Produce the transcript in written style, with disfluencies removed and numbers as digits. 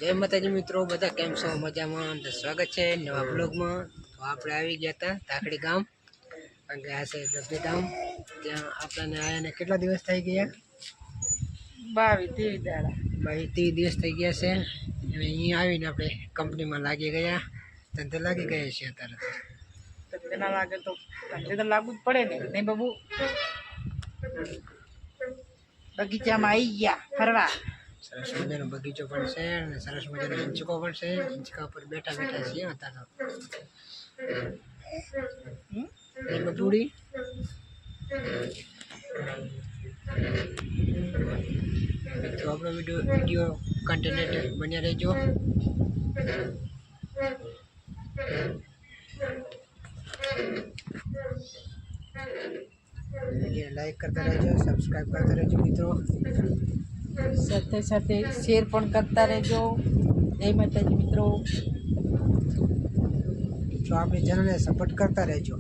जय माताजी मित्रों, बधा केम छो? मजामां? तो स्वागत है नवा ब्लॉग में। तो आपणे આવી ગયા હતા તાકડી ગામ, કારણ કે આ છે ગબ્બી ગામ। ત્યાં આપણને આયાને કેટલા દિવસ થઈ ગયા? 22-23 દાડા। 22-23 દિવસ થઈ ગયા છે। હવે અહીં આવીને આપણે કંપનીમાં લાગી ગયા, ધંધે લાગી ગયા છે અત્યારે। તો ધંધે ના લાગે તો ધંધે તો લાગવું જ પડે ને, નહીં બાબુ? બગીચામાં આવી ગયા ફરવા। સરસ મજાનો બગીચો પણ છે અને સરસ મજાનો હિંચકો પણ છે। હિંચકા ઉપર બેઠા બેઠા છીએ અત્યારે। બપુડી તો આપણો વિડીયો કન્ટેન્ટ બન્યા રહેજો। વિડીયો લાઈક કરતા રહેજો, સબસ્ક્રાઈબ કરતા રહેજો મિત્રો। સાથે સાથે શેર પણ કરતા રહેજો। જય માતાજી મિત્રો। તો આપણી ચેનલને સપોર્ટ કરતા રહેજો।